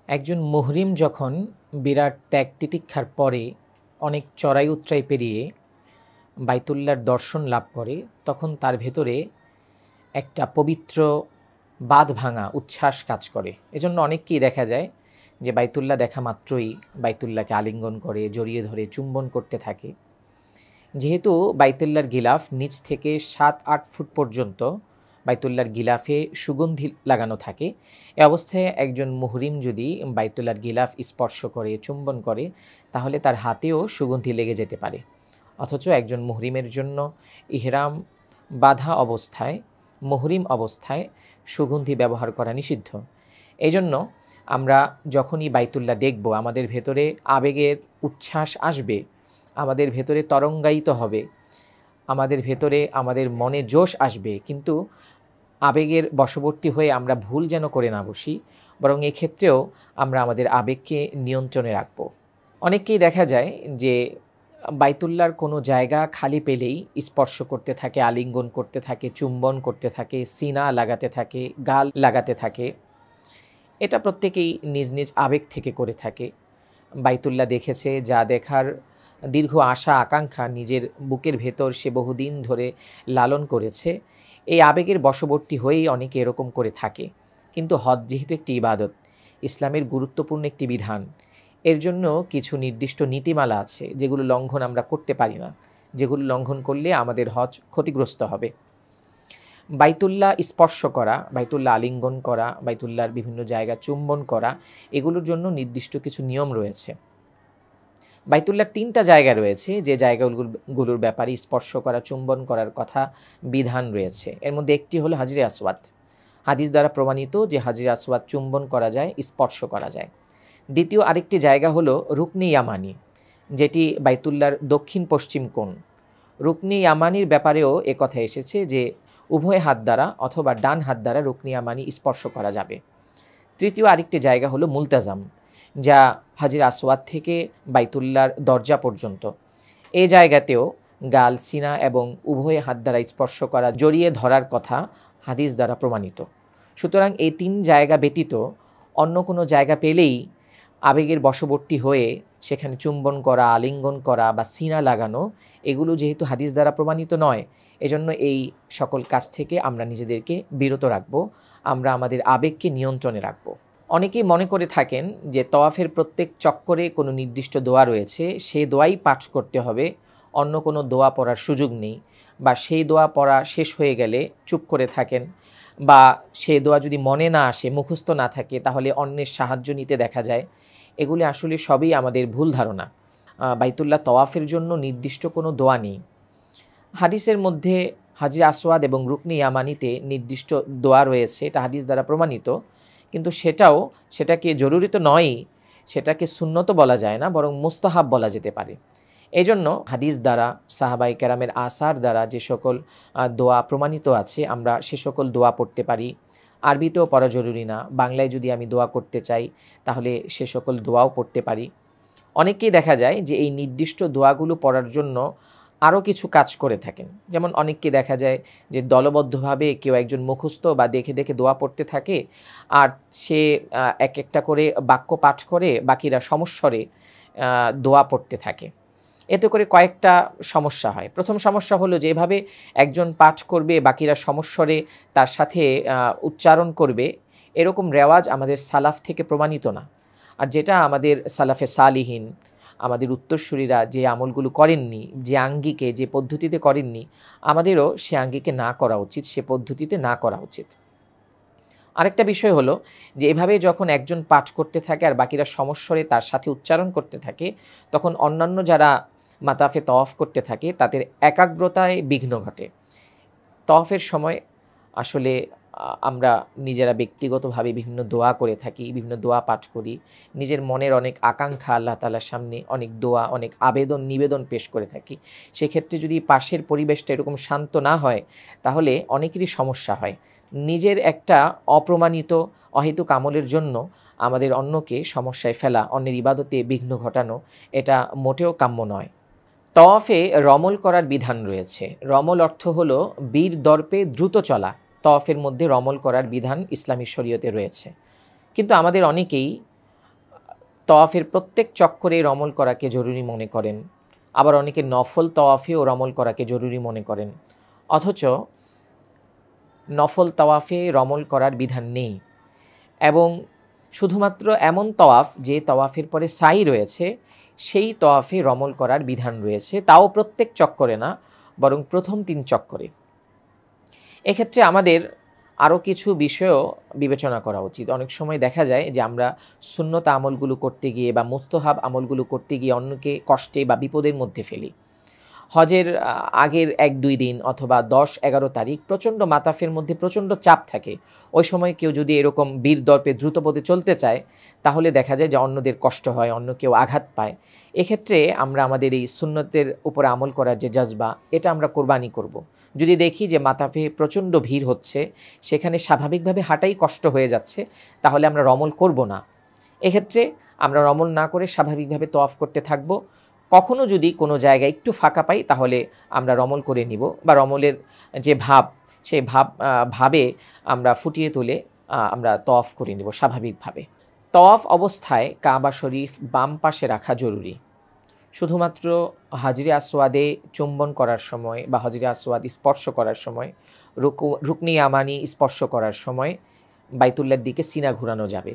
একজন মুহরিম যখন বিরাট ত্যাগ তিতিক্ষার পরে অনেক চড়াই উতরাই পেরিয়ে বাইতুল্লাহর দর্শন লাভ করে, তখন তার ভেতরে একটা পবিত্র বাঁধ ভাঙা উচ্ছ্বাস কাজ করে। এজন্য অনেককেই দেখা যায় যে বাইতুল্লাহ দেখা মাত্রই বাইতুল্লাহকে আলিঙ্গন করে, জড়িয়ে ধরে, চুম্বন করতে থাকে। যেহেতু বাইতুল্লাহর গিলাফ নিচ থেকে 7-8 ফুট পর্যন্ত বাইতুল্লাহর গিলাফে সুগন্ধি লাগানো থাকে, এ অবস্থায় একজন মুহরিম যদি বাইতুল্লাহর গিলাফ স্পর্শ করে, চুম্বন করে, তাহলে তার হাতেও সুগন্ধি লেগে যেতে পারে। অথচ একজন মুহরিমের জন্য ইহরাম বাঁধা অবস্থায়, মুহরিম অবস্থায় সুগন্ধি ব্যবহার করা নিষিদ্ধ। এই জন্য আমরা যখনই বাইতুল্লাহ দেখব, আমাদের ভেতরে আবেগের উচ্ছ্বাস আসবে, আমাদের ভেতরে তরঙ্গায়িত হবে, আমাদের ভেতরে আমাদের মনে জোশ আসবে, কিন্তু আবেগের বশবর্তী হয়ে আমরা ভুল যেন করে না বসি, বরং এক্ষেত্রেও আমরা আমাদের আবেগকে নিয়ন্ত্রণে রাখব। অনেককেই দেখা যায় যে বাইতুল্লাহর কোনো জায়গা খালি পেলেই স্পর্শ করতে থাকে, আলিঙ্গন করতে থাকে, চুম্বন করতে থাকে, সিনা লাগাতে থাকে, গাল লাগাতে থাকে। এটা প্রত্যেকেই নিজ নিজ আবেগ থেকে করে থাকে। বাইতুল্লাহ দেখেছে, যা দেখার দীর্ঘ আশা আকাঙ্ক্ষা নিজের বুকের ভেতর সে বহুদিন ধরে লালন করেছে, এই আবেগের বশবর্তী হয়েই অনেকে এরকম করে থাকে। কিন্তু হজ যেহেতু একটি ইবাদত, ইসলামের গুরুত্বপূর্ণ একটি বিধান, এর জন্য কিছু নির্দিষ্ট নীতিমালা আছে যেগুলো লঙ্ঘন আমরা করতে পারি না, যেগুলো লঙ্ঘন করলে আমাদের হজ ক্ষতিগ্রস্ত হবে। বাইতুল্লাহ স্পর্শ করা, বাইতুল্লাহ আলিঙ্গন করা, বাইতুল্লাহর বিভিন্ন জায়গা চুম্বন করা, এগুলোর জন্য নির্দিষ্ট কিছু নিয়ম রয়েছে। বাইতুল্লাহর 3টা জায়গা রয়েছে যে জায়গাগুলোর ব্যাপারে স্পর্শ করা, চুম্বন করার কথা বিধান রয়েছে। এর মধ্যে একটি হলো হাজরে আসওয়াদ, হাদিস দ্বারা প্রমাণিত যে হাজরে আসওয়াদ চুম্বন করা যায়, স্পর্শ করা যায়। দ্বিতীয় আরেকটি জায়গা হলো রুকনি ইয়ামানি, যেটি বাইতুল্লাহর দক্ষিণ পশ্চিম কোণ। রুকনি ইয়ামানির ব্যাপারেও কথা এসেছে যে উভয় হাত দ্বারা অথবা ডান হাত দ্বারা রুকনি ইয়ামানি স্পর্শ করা যাবে। তৃতীয় আরেকটি জায়গা হলো মুলতাজাম, যা হাজরে আসওয়াদ থেকে বাইতুল্লাহর দরজা পর্যন্ত। এই জায়গাতেও গাল, সিনা এবং উভয় হাত দ্বারা স্পর্শ করা, জড়িয়ে ধরার কথা হাদিস দ্বারা প্রমাণিত। সুতরাং এই 3 জায়গা ব্যতীত অন্য কোনো জায়গা পেলেই আবেগের বশবর্তী হয়ে সেখানে চুম্বন করা, আলিঙ্গন করা বা সিনা লাগানো, এগুলো যেহেতু হাদিস দ্বারা প্রমাণিত নয়, এজন্য এই সকল কাজ থেকে আমরা নিজেদেরকে বিরত রাখব, আমরা আমাদের আবেগকে নিয়ন্ত্রণে রাখব। অনেকেই মনে করে থাকেন যে তওয়াফের প্রত্যেক চক্করে কোনো নির্দিষ্ট দোয়া রয়েছে, সেই দোয়াই পাঠ করতে হবে, অন্য কোনো দোয়া পড়ার সুযোগ নেই, বা সেই দোয়া পড়া শেষ হয়ে গেলে চুপ করে থাকেন, বা সেই দোয়া যদি মনে না আসে, মুখস্থ না থাকে, তাহলে অন্যের সাহায্য নিতে দেখা যায়। এগুলি আসলে সবই আমাদের ভুল ধারণা। বাইতুল্লাহ তওয়াফের জন্য নির্দিষ্ট কোনো দোয়া নেই। হাদিসের মধ্যে হাজরে আসওয়াদ এবং রুকনি ইয়ামানিতে নির্দিষ্ট দোয়া রয়েছে, এটা হাদিস দ্বারা প্রমাণিত, কিন্তু সেটাকে জরুরি তো নয়ই, সেটাকে সুন্নত বলা যায় না, বরং মুস্তাহাব বলা যেতে পারে। এই জন্য হাদিস দ্বারা, সাহাবাই কেরামের আসার দ্বারা যে সকল দোয়া প্রমাণিত আছে, আমরা সে সকল দোয়া পড়তে পারি। আরবিতেও পড়া জরুরি না, বাংলায় যদি আমি দোয়া করতে চাই তাহলে সে সকল দোয়াও পড়তে পারি। অনেকেই দেখা যায় যে এই নির্দিষ্ট দোয়াগুলো পড়ার জন্য আরও কিছু কাজ করে থাকেন। যেমন অনেককে দেখা যায় যে দলবদ্ধভাবে কেউ একজন মুখস্থ বা দেখে দেখে দোয়া পড়তে থাকে, আর সে এক একটা করে বাক্য পাঠ করে, বাকিরা সমস্বরে দোয়া পড়তে থাকে। এতে করে কয়েকটা সমস্যা হয়। প্রথম সমস্যা হলো যে এভাবে একজন পাঠ করবে, বাকিরা সমস্বরে তার সাথে উচ্চারণ করবে, এরকম রেওয়াজ আমাদের সালাফ থেকে প্রমাণিত না। আর যেটা আমাদের সালাফে সালিহিন, আমাদের উত্তরসূরিরা যে আমলগুলো করেননি, যে আঙ্গিকে, যে পদ্ধতিতে করেননি, আমাদেরও সে আঙ্গিকে না করা উচিত, সে পদ্ধতিতে না করা উচিত। আরেকটা বিষয় হলো যে এভাবে যখন একজন পাঠ করতে থাকে আর বাকিরা সমস্বরে তার সাথে উচ্চারণ করতে থাকে, তখন অন্যান্য যারা মাতাফে তওয়াফ করতে থাকে তাদের একাগ্রতায় বিঘ্ন ঘটে। তওয়াফের সময় আসলে আমরা নিজেরা ব্যক্তিগতভাবে বিভিন্ন দোয়া করে থাকি, বিভিন্ন দোয়া পাঠ করি, নিজের মনের অনেক আকাঙ্ক্ষা আল্লাহ তাআলার সামনে অনেক দোয়া, অনেক আবেদন নিবেদন পেশ করে থাকি। সেক্ষেত্রে যদি পাশের পরিবেশটা এরকম শান্ত না হয়, তাহলে অনেকেরই সমস্যা হয়। নিজের একটা অপ্রমাণিত অহেতুক আমলের জন্য আমাদের অন্যকে সমস্যায় ফেলা, অন্যের ইবাদতে বিঘ্ন ঘটানো, এটা মোটেও কাম্য নয়। তওয়াফে রমল করার বিধান রয়েছে। রমল অর্থ হলো বীর দর্পে দ্রুত চলা। তওয়াফের মধ্যে রমল করার বিধান ইসলামী শরীয়তে রয়েছে। কিন্তু আমাদের অনেকেই তওয়াফের প্রত্যেক চক্করে রমল করাকে জরুরি মনে করেন, আবার অনেকে নফল তওয়াফেও রমল করাকে জরুরি মনে করেন। অথচ নফল তওয়াফে রমল করার বিধান নেই, এবং শুধুমাত্র এমন তওয়াফ যে তওয়াফের পরে সাই রয়েছে সেই তওয়াফে রমল করার বিধান রয়েছে, তাও প্রত্যেক চক্করে না, বরং প্রথম 3 চক্করে। এক্ষেত্রে আমাদের আরও কিছু বিষয়ও বিবেচনা করা উচিত। অনেক সময় দেখা যায় যে আমরা সুন্নত আমলগুলো করতে গিয়ে বা মুস্তাহাব আমলগুলো করতে গিয়ে অন্যকে কষ্টে বা বিপদের মধ্যে ফেলি। হজের আগের 1-2 দিন অথবা 10-11 তারিখ প্রচণ্ড মাতাফের মধ্যে প্রচণ্ড চাপ থাকে। ওই সময় কেউ যদি এরকম বীর দর্পে দ্রুতপদে চলতে চায়, তাহলে দেখা যায় যে অন্যদের কষ্ট হয়, অন্য কেউ আঘাত পায়। এক্ষেত্রে আমরা আমাদের এই সুন্নতের উপরে আমল করার যে জজবা, এটা আমরা কোরবানি করব। যদি দেখি যে মাতাফে প্রচণ্ড ভিড় হচ্ছে, সেখানে স্বাভাবিকভাবে হাঁটাই কষ্ট হয়ে যাচ্ছে, তাহলে আমরা রমল করব না। এক্ষেত্রে আমরা রমল না করে স্বাভাবিকভাবে তওয়াফ করতে থাকব। কখনো যদি কোনো জায়গায় একটু ফাঁকা পাই, তাহলে আমরা রমল করে নিব, বা রমলের যে ভাব, সেই ভাবে আমরা ফুটিয়ে তুলে আমরা তওয়াফ করে নিব স্বাভাবিকভাবে। তওয়াফ অবস্থায় কাবা শরীফ বাম পাশে রাখা জরুরি। শুধুমাত্র হাজরে আসওয়াদে চুম্বন করার সময় বা হাজরে আসওয়াদ স্পর্শ করার সময়, রুকনি ইয়ামানি স্পর্শ করার সময় বাইতুল্লাহর দিকে সিনা ঘোরানো যাবে।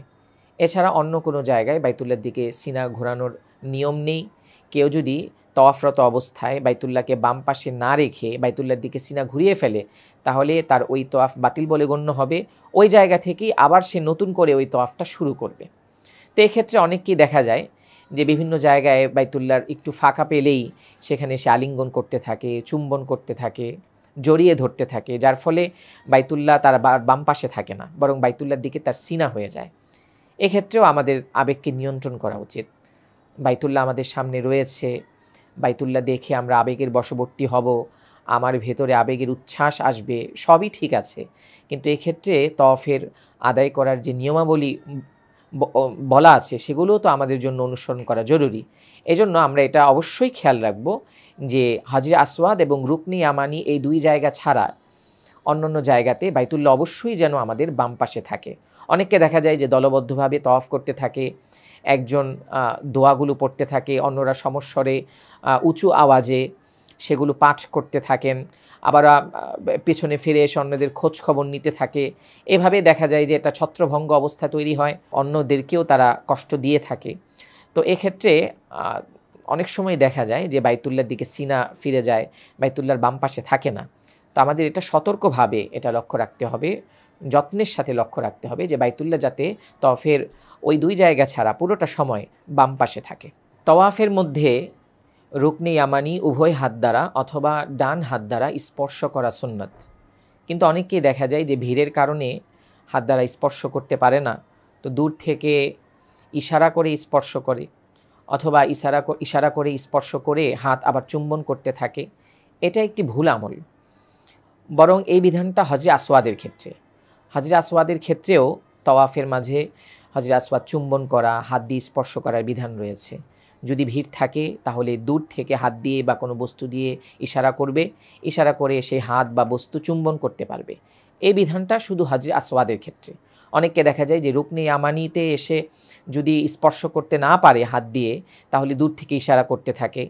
এছাড়া অন্য কোনো জায়গায় বাইতুল্লাহর দিকে সিনা ঘোরানোর নিয়ম নেই। কেউ যদি তওয়াফরত অবস্থায় বাইতুল্লাহকে বাম পাশে না রেখে বাইতুল্লাহর দিকে সিনা ঘুরিয়ে ফেলে, তাহলে তার ওই তওয়াফ বাতিল বলে গণ্য হবে। ওই জায়গা থেকেই আবার সে নতুন করে ওই তওয়াফটা শুরু করবে। তো এক্ষেত্রে অনেককেই দেখা যায় যে বিভিন্ন জায়গায় বাইতুল্লাহর একটু ফাঁকা পেলেই সেখানে সে আলিঙ্গন করতে থাকে, চুম্বন করতে থাকে, জড়িয়ে ধরতে থাকে, যার ফলে বাইতুল্লাহ তার বাম পাশে থাকে না, বরং বাইতুল্লাহর দিকে তার সিনা হয়ে যায়। এক্ষেত্রেও আমাদের আবেগকে নিয়ন্ত্রণ করা উচিত। বাইতুল্লাহ আমাদের সামনে রয়েছে, বাইতুল্লাহ দেখে আমরা আবেগের বশবর্তী হব, আমার ভেতরে আবেগের উচ্ছ্বাস আসবে, সবই ঠিক আছে। কিন্তু এক্ষেত্রে তওয়াফের আদায় করার যে নিয়মাবলী বলা আছে, সেগুলোও তো আমাদের জন্য অনুসরণ করা জরুরি। এজন্য আমরা এটা অবশ্যই খেয়াল রাখব যে হাজরে আসওয়াদ এবং রুকনি ইয়ামানি এই 2 জায়গা ছাড়া অন্যান্য জায়গাতে বাইতুল্লাহ অবশ্যই যেন আমাদের বাম পাশে থাকে। অনেককে দেখা যায় যে দলবদ্ধভাবে তওয়াফ করতে থাকে, একজন দোয়াগুলো পড়তে থাকে, অন্যরা সমস্বরে উঁচু আওয়াজে সেগুলো পাঠ করতে থাকেন, আবার পেছনে ফিরে এসে অন্যদের খোঁজ খবর নিতে থাকে। এভাবে দেখা যায় যে একটা ছত্রভঙ্গ অবস্থা তৈরি হয়, অন্যদেরকেও তারা কষ্ট দিয়ে থাকে। তো এক্ষেত্রে অনেক সময় দেখা যায় যে বাইতুল্লাহর দিকে সিনা ফিরে যায়, বাইতুল্লাহর বাম পাশে থাকে না। তো আমাদের এটা সতর্কভাবে এটা লক্ষ্য রাখতে হবে, যত্নের সাথে লক্ষ্য রাখতে হবে যে বাইতুল্লাহ যাতে তওয়াফের ওই 2 জায়গা ছাড়া পুরোটা সময় বাম পাশে থাকে। তওয়াফের মধ্যে রুকনি ইয়ামানি উভয় হাত দ্বারা অথবা ডান হাত দ্বারা স্পর্শ করা সুন্নত, কিন্তু অনেককেই দেখা যায় যে ভিড়ের কারণে হাত দ্বারা স্পর্শ করতে পারে না, তো দূর থেকে ইশারা করে স্পর্শ করে, অথবা ইশারা করে স্পর্শ করে হাত আবার চুম্বন করতে থাকে। এটা একটি ভুল আমল। বরং এই বিধানটা হজরে আসওয়াদের ক্ষেত্রে, হজরে আসওয়াদের ক্ষেত্রেও তওয়াফের মাঝে হজরে আসওয়াদ চুম্বন করা, হাত দিয়ে স্পর্শ করার বিধান রয়েছে। যদি ভিড় থাকে তাহলে দূর থেকে হাত দিয়ে বা কোনো বস্তু দিয়ে ইশারা করবে, ইশারা করে সেই হাত বা বস্তু চুম্বন করতে পারবে। এই বিধানটা শুধু হজরে আসওয়াদের ক্ষেত্রে। অনেককে দেখা যায় যে রুকনি ইয়ামানিতে এসে যদি স্পর্শ করতে না পারে হাত দিয়ে, তাহলে দূর থেকে ইশারা করতে থাকে,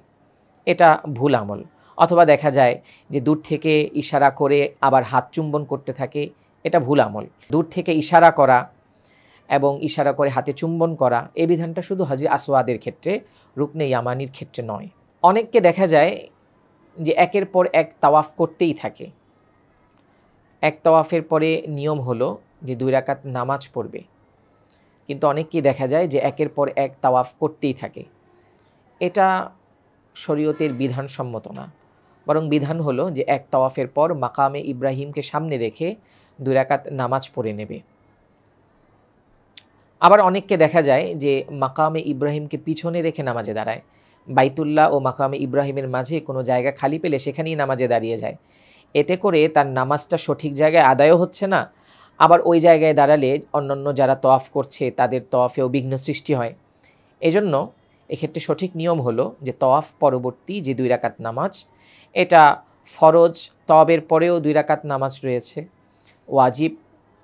এটা ভুল আমল। অথবা দেখা যায় যে দূর থেকে ইশারা করে আবার হাত চুম্বন করতে থাকে, এটা ভুল আমল। দূর থেকে ইশারা করা এবং ইশারা করে হাতে চুম্বন করা, এই বিধানটা শুধু হজরে আসওয়াদের ক্ষেত্রে, রুকনে ইয়ামানির ক্ষেত্রে নয়। অনেককে দেখা যায় যে একের পর এক তাওয়াফ করতেই থাকে। এক তাওয়াফের পরে নিয়ম হলো যে 2 রাকাত নামাজ পড়বে, কিন্তু অনেককেই দেখা যায় যে একের পর এক তাওয়াফ করতেই থাকে। এটা শরীয়তের বিধানসম্মত না, বরং বিধান হলো যে এক তাওয়াফের পর মাকামে ইব্রাহিমকে সামনে রেখে 2 রাকাত নামাজ পড়ে নেবে। আবার অনেককে দেখা যায় যে মাকামে ইব্রাহিমকে পিছনে রেখে নামাজে দাঁড়ায়। বাইতুল্লাহ ও মাকামে ইব্রাহিমের মাঝে কোনো জায়গা খালি পেলে সেখানেই নামাজে দাঁড়িয়ে যায়। এতে করে তার নামাজটা সঠিক জায়গায় আদায়ও হচ্ছে না, আবার ওই জায়গায় দাঁড়ালে অন্যান্য যারা তওয়াফ করছে তাদের তওয়াফেও বিঘ্ন সৃষ্টি হয়। এজন্য এক্ষেত্রে সঠিক নিয়ম হলো যে তওয়াফ পরবর্তী যে 2 রাকাত নামাজ, এটা ফরজ তওয়াবের পরেও 2 রাকাত নামাজ রয়েছে, ওয়াজিব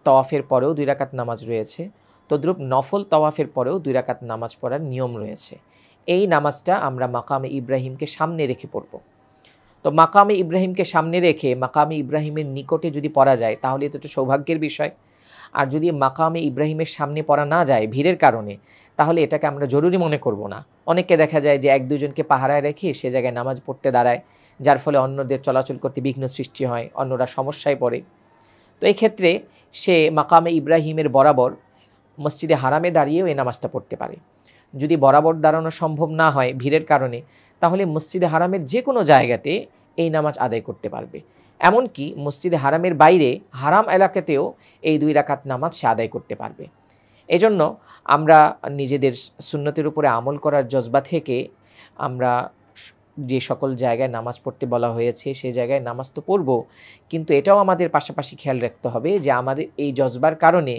তওয়াফের পরেও 2 রাকাত নামাজ রয়েছে। তদ্রূপ নফল তাওয়াফের পরেও 2 রাকাত নামাজ পড়ার নিয়ম রয়েছে। এই নামাজটা আমরা মাকামে ইব্রাহিমকে সামনে রেখে পড়ব। তো মাকামে ইব্রাহিমকে সামনে রেখে মাকামে ইব্রাহিমের নিকটে যদি পড়া যায় তাহলে এটা তো সৌভাগ্যের বিষয়। আর যদি মাকামে ইব্রাহিমের সামনে পড়া না যায় ভিড়ের কারণে, তাহলে এটাকে আমরা জরুরি মনে করব না। অনেককে দেখা যায় যে 1-2 জনকে পাহারায় রেখে সে জায়গায় নামাজ পড়তে দাঁড়ায়, যার ফলে অন্যদের চলাচল করতে বিঘ্ন সৃষ্টি হয়, অন্যরা সমস্যায় পড়ে। তো এই ক্ষেত্রে সে মাকামে ইব্রাহিমের বরাবর মসজিদে হারামে দাঁড়িয়েও এই নামাজটা পড়তে পারে। যদি বরাবর দাঁড়ানো সম্ভব না হয় ভিড়ের কারণে, তাহলে মসজিদে হারামের যে কোনো জায়গাতে এই নামাজ আদায় করতে পারবে। এমনকি মসজিদে হারামের বাইরে হারাম এলাকাতেও এই 2 রাকাত নামাজ সে আদায় করতে পারবে। এজন্য আমরা নিজেদের সুন্নতের উপরে আমল করার জজবা থেকে আমরা যে সকল জায়গায় নামাজ পড়তে বলা হয়েছে সেই জায়গায় নামাজ তো পড়ব, কিন্তু এটাও আমাদের পাশাপাশি খেয়াল রাখতে হবে যে আমাদের এই জজবার কারণে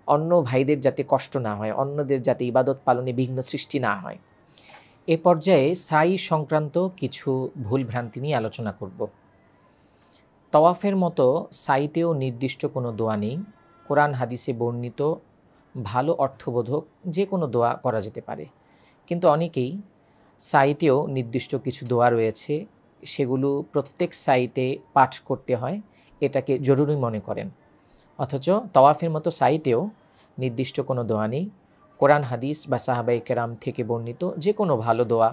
অন্য ভাইদের যাতে কষ্ট না হয়, অন্যদের যাতে ইবাদত পালনে বিঘ্ন সৃষ্টি না হয়। এ পর্যায়ে সাই সংক্রান্ত কিছু ভুল ভ্রান্তি নিয়ে আলোচনা করব। তাওয়াফের মতো সাইতেও নির্দিষ্ট কোনো দোয়া নেই। কোরআন হাদিসে বর্ণিত ভালো অর্থবোধক যে কোনো দোয়া করা যেতে পারে, কিন্তু অনেকেই সাইতেও নির্দিষ্ট কিছু দোয়া রয়েছে, সেগুলো প্রত্যেক সাইতে পাঠ করতে হয়, এটাকে জরুরি মনে করেন। অথচ তাওয়াফের মতো সাইতেও নির্দিষ্ট কোনো দোয়া নেই। কোরআন হাদিস বা সাহাবায়ে কেরাম থেকে বর্ণিত যে কোনো ভালো দোয়া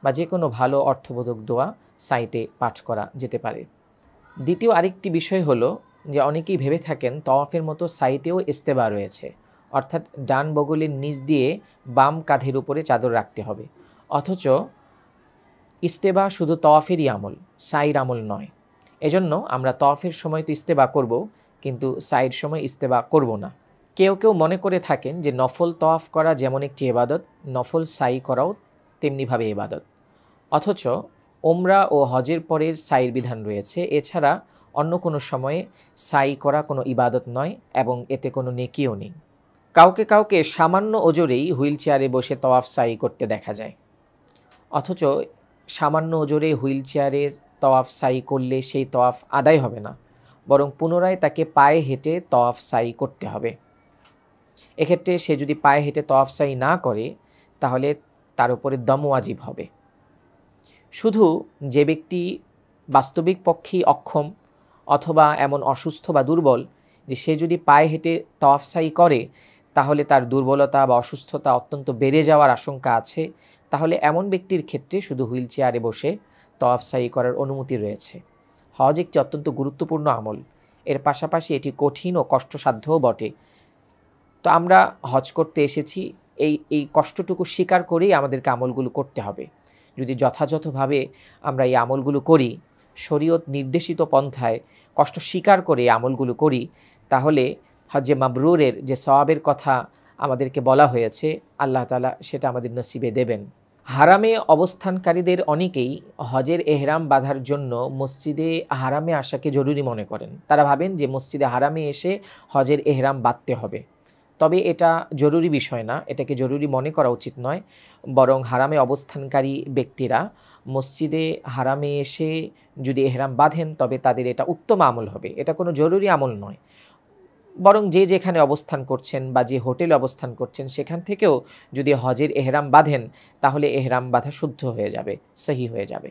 বা যে কোনো ভালো অর্থবোধক দোয়া সাইতে পাঠ করা যেতে পারে। দ্বিতীয় আরেকটি বিষয় হলো যে অনেকেই ভেবে থাকেন তাওয়াফের মতো সাইতেও ইস্তেবা রয়েছে, অর্থাৎ ডান বগলের নিচ দিয়ে বাম কাঁধের উপরে চাদর রাখতে হবে। অথচ ইস্তেবা শুধু তাওয়াফেরই আমল, সাইর আমল নয়। এজন্য আমরা তাওয়াফের সময় তো ইস্তেবা করব, কিন্তু সাইর সময় ইস্তেবা করব না। কেউ কেউ মনে করে থাকেন যে নফল তাওয়াফ করা যেমন একটি ইবাদত, নফল সাই করাও তেমনিভাবে ইবাদত। অথচ ওমরা ও হজের পরের সাইর বিধান রয়েছে, এছাড়া অন্য কোনো সময়ে সাই করা কোনো ইবাদত নয় এবং এতে কোনো নেকিও নেই। কাউকে কাউকে সামান্য ওজরেই হুইল চেয়ারে বসে তাওয়াফ সাই করতে দেখা যায়। অথচ সামান্য ওজরে হুইল চেয়ারে তাওয়াফ সাই করলে সেই তাওয়াফ আদায় হবে না, বরং পুনরায় তাকে পায়ে হেঁটে তাওয়াফ সাই করতে হবে। এক্ষেত্রে সে যদি পায়ে হেঁটে তাওয়াফ সাই না করে তাহলে তার উপরে দম ওয়াজিব হবে। শুধু যে ব্যক্তি বাস্তবিক পক্ষেই অক্ষম অথবা এমন অসুস্থ বা দুর্বল যে সে যদি পায়ে হেঁটে তাওয়াফ সাই করে তাহলে তার দুর্বলতা বা অসুস্থতা অত্যন্ত বেড়ে যাওয়ার আশঙ্কা আছে, তাহলে এমন ব্যক্তির ক্ষেত্রে শুধু হুইল চেয়ারে বসে তাওয়াফ সাই করার অনুমতি রয়েছে। হজ একটি অত্যন্ত গুরুত্বপূর্ণ আমল, এর পাশাপাশি এটি কঠিন ও কষ্টসাধ্যও বটে। তো আমরা হজ করতে এসেছি, এই কষ্টটুকু স্বীকার করেই আমাদেরকে আমলগুলো করতে হবে। যদি যথাযথভাবে আমরা এই আমলগুলো করি, শরীয়ত নির্দেশিত পন্থায় কষ্ট স্বীকার করে এই আমলগুলো করি, তাহলে হজ্জে মাবরুরের যে সওয়াবের কথা আমাদেরকে বলা হয়েছে আল্লাহ তাআলা সেটা আমাদের নসিবে দেবেন। হারামে অবস্থানকারীদের অনেকেই হজের এহরাম বাঁধার জন্য মসজিদে হারামে আসাকে জরুরি মনে করেন। তারা ভাবেন যে মসজিদে হারামে এসে হজের এহরাম বাঁধতে হবে। তবে এটা জরুরি বিষয় না, এটাকে জরুরি মনে করা উচিত নয়। বরং হারামে অবস্থানকারী ব্যক্তিরা মসজিদে হারামে এসে যদি এহরাম বাঁধেন তবে তাদের এটা উত্তম আমল হবে, এটা কোনো জরুরি আমল নয়। বরং যে যেখানে অবস্থান করছেন বা যে হোটেলে অবস্থান করছেন সেখান থেকেও যদি হজের এহরাম বাঁধেন তাহলে এহরাম বাঁধা শুদ্ধ হয়ে যাবে, সহি হয়ে যাবে।